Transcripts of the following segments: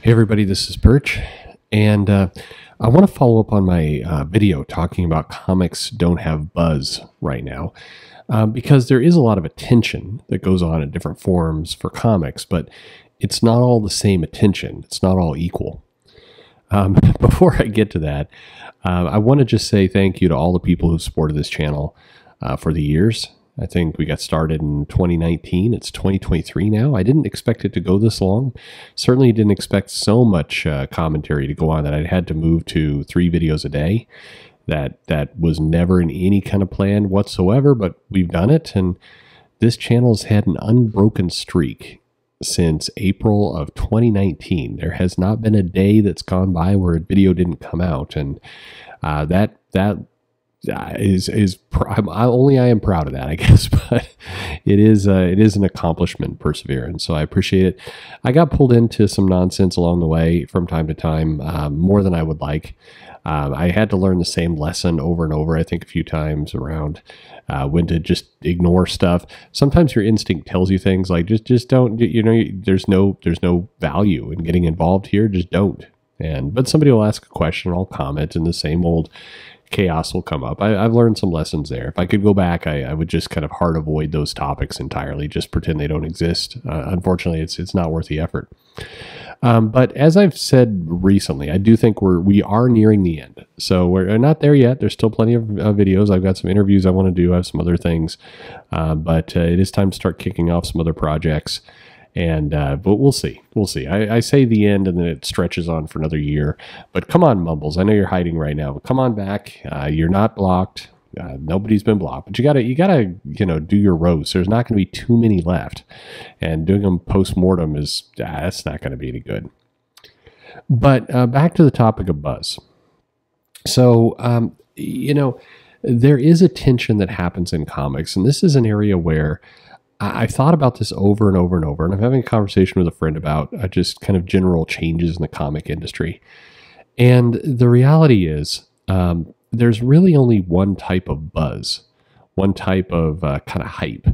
Hey everybody, this is Perch, and I want to follow up on my video talking about comics don't have buzz right now, because there is a lot of attention that goes on in different forums for comics, but it's not all the same attention. It's not all equal. Before I get to that, I want to just say thank you to all the people who supported this channel for the years. I think we got started in 2019. It's 2023 now. I didn't expect it to go this long. Certainly didn't expect so much commentary to go on that I had to move to 3 videos a day. That was never in any kind of plan whatsoever, but we've done it. And this channel has had an unbroken streak since April of 2019. There has not been a day that's gone by where a video didn't come out. And I am proud of that, I guess, but it is an accomplishment, perseverance. So I appreciate it. I got pulled into some nonsense along the way from time to time, more than I would like. I had to learn the same lesson over and over, I think a few times around when to just ignore stuff. Sometimes your instinct tells you things like, just don't, there's no value in getting involved here. Just don't. But somebody will ask a question, I'll comment, and the same old chaos will come up. I've learned some lessons there. If I could go back, I would just kind of hard avoid those topics entirely, just pretend they don't exist. Unfortunately, it's not worth the effort. But as I've said recently, I do think we are nearing the end. So we're not there yet. There's still plenty of videos. I've got some interviews I want to do. I have some other things. But it is time to start kicking off some other projects. But we'll see. We'll see. I say the end, and then it stretches on for another year. But come on, Mumbles. I know you're hiding right now, but come on back. You're not blocked. Nobody's been blocked. But you gotta do your roast. There's not going to be too many left, and doing them post-mortem that's not going to be any good. But back to the topic of buzz. So there is a tension that happens in comics, and this is an area where I've thought about this over and over and over, and I'm having a conversation with a friend about just kind of general changes in the comic industry. And the reality is there's really only one type of buzz, one type of kind of hype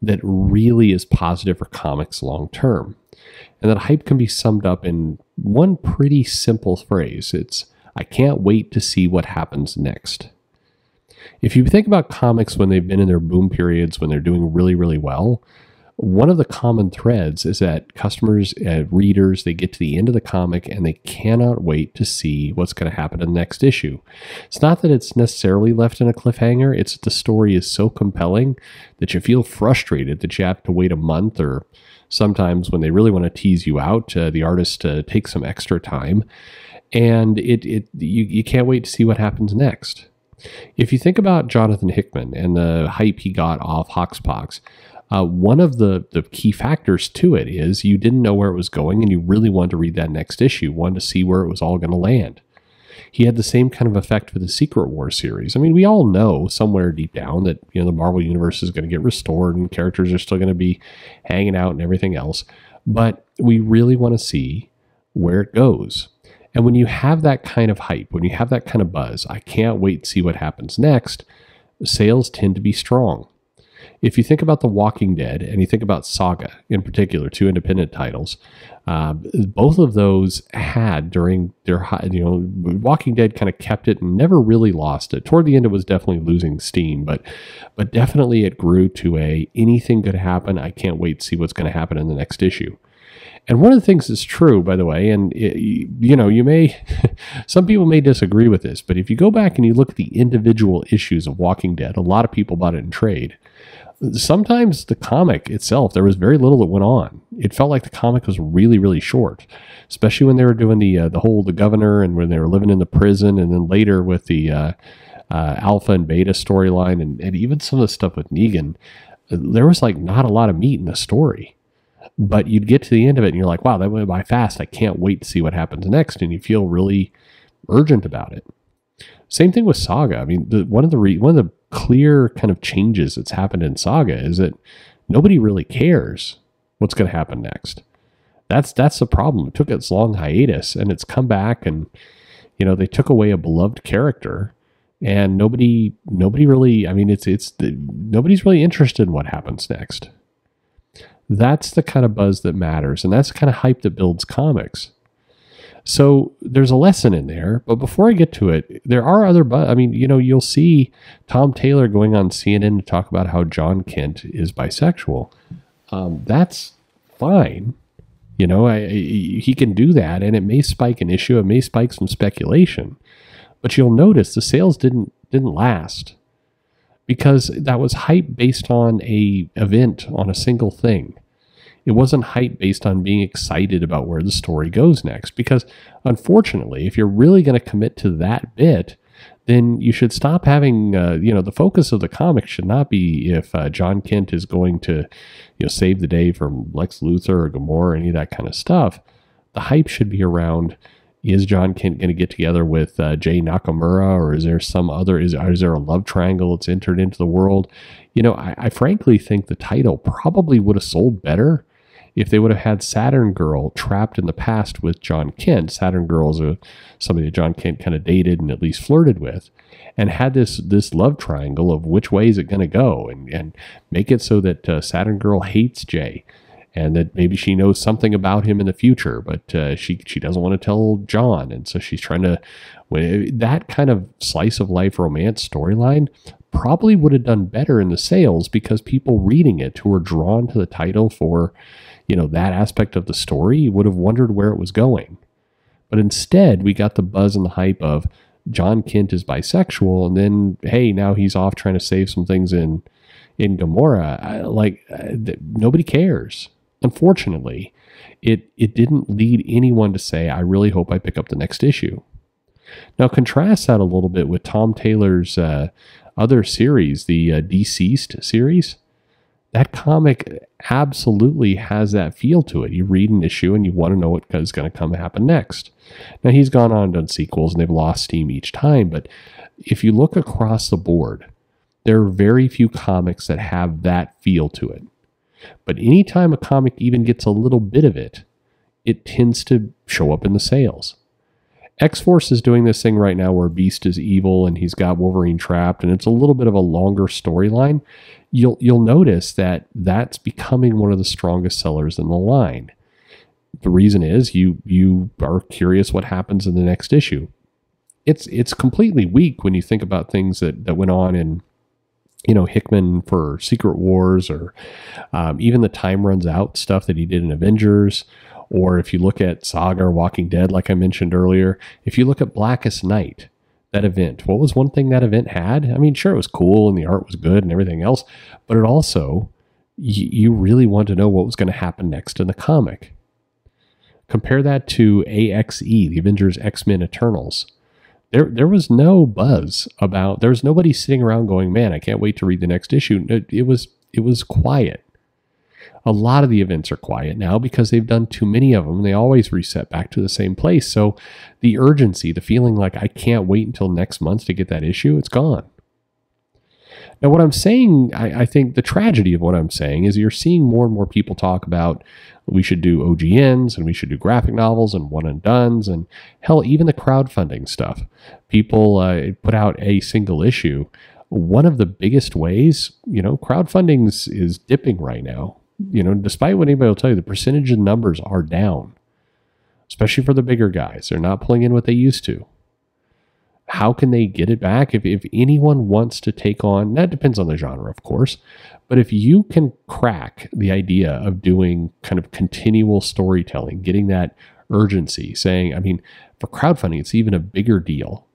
that really is positive for comics long term. And that hype can be summed up in one pretty simple phrase. It's, I can't wait to see what happens next. If you think about comics when they've been in their boom periods, when they're doing really, really well, one of the common threads is that customers, readers, they get to the end of the comic and they cannot wait to see what's going to happen in the next issue. It's not that it's necessarily left in a cliffhanger. It's that the story is so compelling that you feel frustrated that you have to wait a month, or sometimes when they really want to tease you out, the artist takes some extra time, and you can't wait to see what happens next. If you think about Jonathan Hickman and the hype he got off Hoxpox, one of the key factors to it is you didn't know where it was going, and you really wanted to read that next issue, wanted to see where it was all going to land. He had the same kind of effect with the Secret Wars series. I mean, we all know somewhere deep down that the Marvel Universe is going to get restored and characters are still going to be hanging out and everything else, but we really want to see where it goes. And when you have that kind of hype, when you have that kind of buzz, I can't wait to see what happens next, sales tend to be strong. If you think about The Walking Dead and you think about Saga in particular, 2 independent titles, both of those had during their, Walking Dead kind of kept it and never really lost it. Toward the end, it was definitely losing steam, but definitely it grew to anything could happen. I can't wait to see what's going to happen in the next issue. And one of the things that's true, by the way, and you may, some people may disagree with this, but if you go back and you look at the individual issues of Walking Dead, a lot of people bought it in trade. Sometimes the comic itself, there was very little that went on. It felt like the comic was really, really short, especially when they were doing the governor, and when they were living in the prison, and then later with the Alpha and Beta storyline, and even some of the stuff with Negan. There was like not a lot of meat in the story. But you'd get to the end of it and you're like, wow, that went by fast. I can't wait to see what happens next. And you feel really urgent about it. Same thing with Saga. I mean, one of the clear kind of changes that's happened in Saga is that nobody really cares what's going to happen next. That's the problem. It took its long hiatus and it's come back, and they took away a beloved character, and nobody really, I mean, nobody's really interested in what happens next. That's the kind of buzz that matters, and that's the kind of hype that builds comics. So there's a lesson in there, but before I get to it, there are other, I mean, you'll see Tom Taylor going on CNN to talk about how John Kent is bisexual. That's fine. He can do that, and it may spike an issue. It may spike some speculation, but you'll notice the sales didn't last because that was hype based on a event, on a single thing. It wasn't hype based on being excited about where the story goes next. Because unfortunately, if you're really going to commit to that bit, then you should stop having, the focus of the comic should not be if John Kent is going to, save the day from Lex Luthor or Gamora or any of that kind of stuff. The hype should be around, is John Kent going to get together with Jay Nakamura, or is there some other, is there a love triangle that's entered into the world? I frankly think the title probably would have sold better if they would have had Saturn Girl trapped in the past with John Kent. Saturn Girl is somebody that John Kent kind of dated and at least flirted with, and had this love triangle of which way is it going to go, and make it so that Saturn Girl hates Jay, and that maybe she knows something about him in the future, but she doesn't want to tell John, and so she's trying to. That kind of slice of life romance storyline probably would have done better in the sales, because people reading it who were drawn to the title for that aspect of the story would have wondered where it was going. But instead, we got the buzz and the hype of John Kent is bisexual, and then, hey, now he's off trying to save some things in Gamora. Nobody cares. Unfortunately, it didn't lead anyone to say, I really hope I pick up the next issue. Now, contrast that a little bit with Tom Taylor's other series, the Deceased series. That comic absolutely has that feel to it. You read an issue and you want to know what is going to happen next. Now, he's gone on and done sequels, and they've lost steam each time, but if you look across the board, there are very few comics that have that feel to it. But anytime a comic even gets a little bit of it, it tends to show up in the sales. X-Force is doing this thing right now where Beast is evil and he's got Wolverine trapped, and it's a little bit of a longer storyline. You'll notice that that's becoming one of the strongest sellers in the line. The reason is you are curious what happens in the next issue. It's completely weak when you think about things that went on in Hickman for Secret Wars, or even the Time Runs Out stuff that he did in Avengers. Or if you look at Saga or Walking Dead, like I mentioned earlier, if you look at Blackest Night, that event, what was one thing that event had? I mean, sure, it was cool and the art was good and everything else, but it also, you really wanted to know what was going to happen next in the comic. Compare that to AXE, the Avengers X-Men Eternals. There was no buzz about, there was nobody sitting around going, man, I can't wait to read the next issue. It was quiet. A lot of the events are quiet now because they've done too many of them. They always reset back to the same place. So the urgency, the feeling like I can't wait until next month to get that issue, it's gone. Now, what I'm saying, I think the tragedy of what I'm saying is you're seeing more and more people talk about we should do OGNs and we should do graphic novels and one and dones, and hell, even the crowdfunding stuff. People put out a single issue. One of the biggest ways, crowdfunding is dipping right now. Despite what anybody will tell you, the percentage of numbers are down, especially for the bigger guys. They're not pulling in what they used to. How can they get it back? If anyone wants to take on, that depends on the genre, of course, but if you can crack the idea of doing kind of continual storytelling, getting that urgency, saying, for crowdfunding, it's even a bigger deal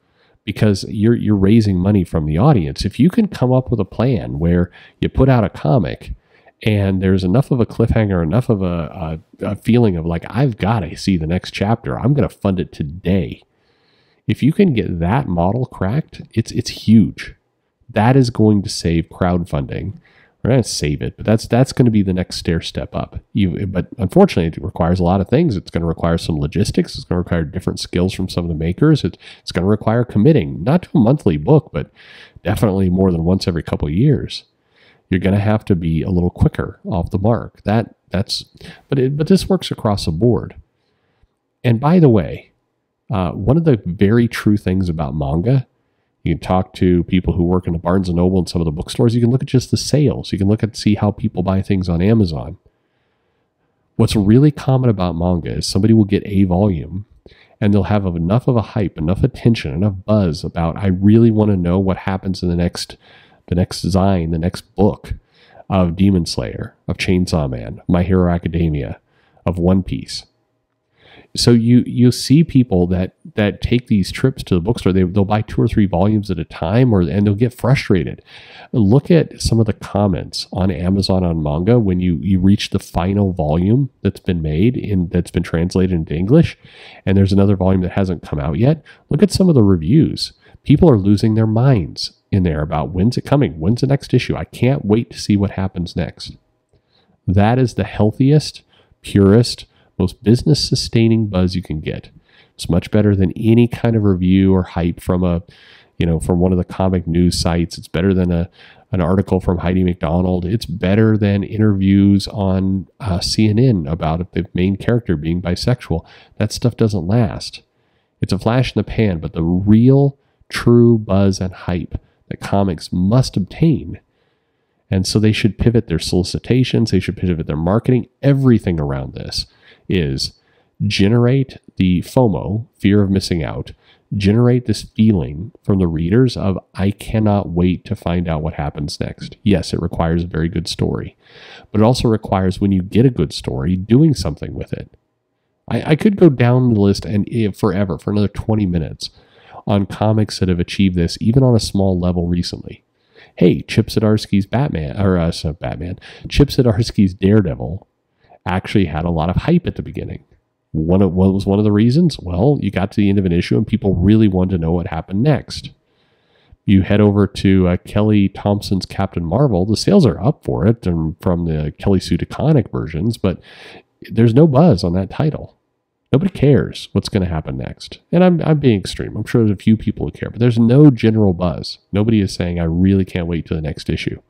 because you're raising money from the audience. If you can come up with a plan where you put out a comic and there's enough of a cliffhanger, enough of a feeling of like, I've got to see the next chapter, I'm going to fund it today. If you can get that model cracked, it's huge. That is going to save crowdfunding. We're going to save it, but that's going to be the next stair step up. But unfortunately, it requires a lot of things. It's going to require some logistics. It's going to require different skills from some of the makers. It's going to require committing, not to a monthly book, but definitely more than once every couple of years. You're going to have to be a little quicker off the mark. But this works across the board. And by the way, one of the very true things about manga, you can talk to people who work in the Barnes & Noble and some of the bookstores. You can look at just the sales. You can look at see how people buy things on Amazon. What's really common about manga is somebody will get a volume, and they'll have enough of a hype, enough attention, enough buzz about, I really want to know what happens in the next Zine, the next book of Demon Slayer, of Chainsaw Man, My Hero Academia, of One Piece. So you see people that take these trips to the bookstore. They'll buy 2 or 3 volumes at a time, and they'll get frustrated. Look at some of the comments on Amazon on manga when you reach the final volume that's been made that's been translated into English, and there's another volume that hasn't come out yet. Look at some of the reviews. People are losing their minds in there about, when's it coming? When's the next issue? I can't wait to see what happens next. That is the healthiest, purest, most business sustaining buzz you can get. It's much better than any kind of review or hype from from one of the comic news sites. It's better than an article from Heidi McDonald. It's better than interviews on CNN about the main character being bisexual. That stuff doesn't last. It's a flash in the pan, but the real, true buzz and hype that comics must obtain. And so they should pivot their solicitations. They should pivot their marketing. Everything around this is generate the FOMO, fear of missing out, generate this feeling from the readers of, I cannot wait to find out what happens next. Yes, it requires a very good story, but it also requires, when you get a good story, doing something with it. I could go down the list and forever, for another 20 minutes, on comics that have achieved this, even on a small level recently. Hey, Chip Zdarsky's Chip Zdarsky's Daredevil actually had a lot of hype at the beginning. What was one of the reasons? Well, you got to the end of an issue and people really wanted to know what happened next. You head over to Kelly Thompson's Captain Marvel. The sales are up for it from the Kelly Sue DeConnick versions, but there's no buzz on that title. Nobody cares what's going to happen next. And I'm being extreme. I'm sure there's a few people who care, but there's no general buzz. Nobody is saying, I really can't wait to the next issue.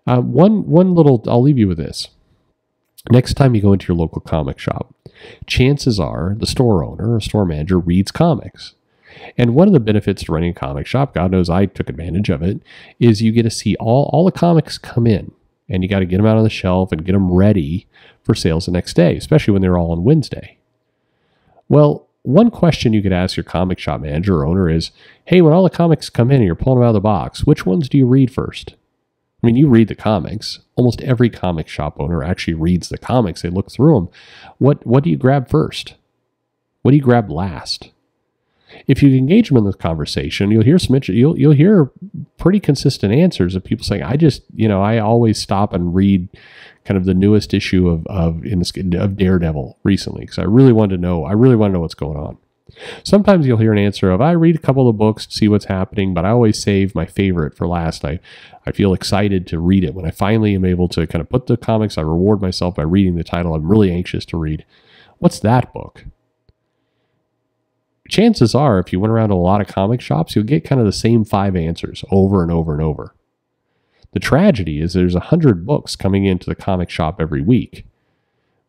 I'll leave you with this. Next time you go into your local comic shop, chances are the store owner or store manager reads comics. And one of the benefits to running a comic shop, God knows I took advantage of it, is you get to see all the comics come in. And you got to get them out on the shelf and get them ready for sales the next day, especially when they're all on Wednesday. Well, one question you could ask your comic shop manager or owner is, hey, when all the comics come in and you're pulling them out of the box, which ones do you read first? I mean, you read the comics. Almost every comic shop owner actually reads the comics. They look through them. What do you grab first? What do you grab last? If you engage them in this conversation, you'll hear you'll hear pretty consistent answers of people saying, I always stop and read kind of the newest issue of Daredevil recently because I really want to know what's going on. Sometimes you'll hear an answer of, I read a couple of books to see what's happening, but I always save my favorite for last. I feel excited to read it. When I finally am able to kind of put the comics, I reward myself by reading the title I'm really anxious to read. What's that book? Chances are, if you went around to a lot of comic shops, you'll get kind of the same 5 answers over and over and over. The tragedy is there's 100 books coming into the comic shop every week,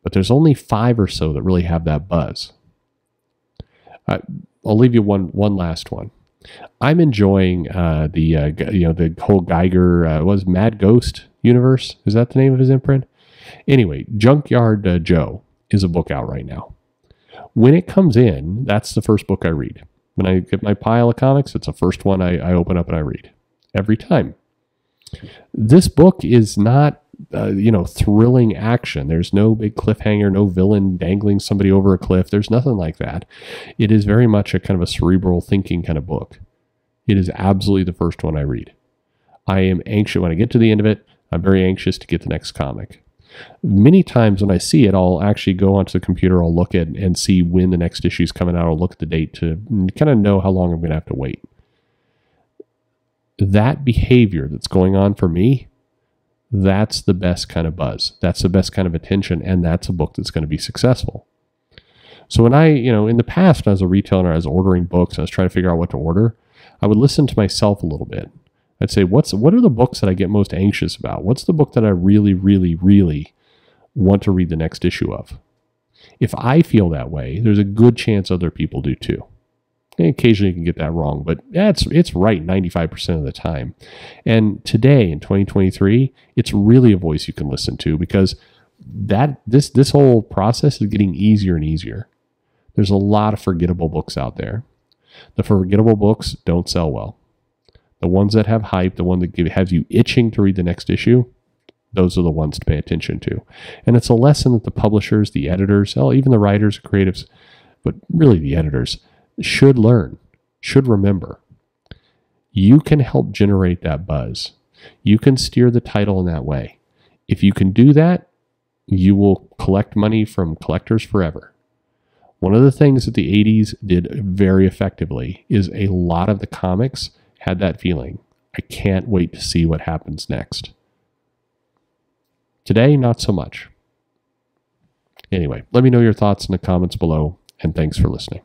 but there's only 5 or so that really have that buzz. I'll leave you one last one. I'm enjoying the whole Geiger Mad Ghost universe. Is that the name of his imprint? Anyway, Junkyard Joe is a book out right now. When it comes in, that's the first book I read. When I get my pile of comics, it's the first one I open up and I read every time. This book is not thrilling action. There's no big cliffhanger, no villain dangling somebody over a cliff. There's nothing like that. It is very much a kind of a cerebral thinking kind of book. It is absolutely the first one I read. I am anxious when I get to the end of it. I'm very anxious to get the next comic. Many times when I see it, I'll actually go onto the computer, I'll look at and see when the next issue is coming out. I'll look at the date to kind of know how long I'm going to have to wait. That behavior that's going on for me, that's the best kind of buzz. That's the best kind of attention, and that's a book that's going to be successful. So when in the past, when I was a retailer and I was ordering books and I was trying to figure out what to order, I would listen to myself a little bit. I'd say, what are the books that I get most anxious about? What's the book that I really, really, really want to read the next issue of? If I feel that way, there's a good chance other people do too. And occasionally you can get that wrong, but it's right 95% of the time. And today in 2023, it's really a voice you can listen to because this whole process is getting easier and easier. There's a lot of forgettable books out there. The forgettable books don't sell well. The ones that have hype, the one that has you itching to read the next issue, those are the ones to pay attention to. And it's a lesson that the publishers, the editors, even the writers, creatives, but really the editors, should learn, should remember. You can help generate that buzz. You can steer the title in that way. If you can do that, you will collect money from collectors forever. One of the things that the 80s did very effectively is a lot of the comics had that feeling. I can't wait to see what happens next. Today, not so much. Anyway, let me know your thoughts in the comments below, and thanks for listening.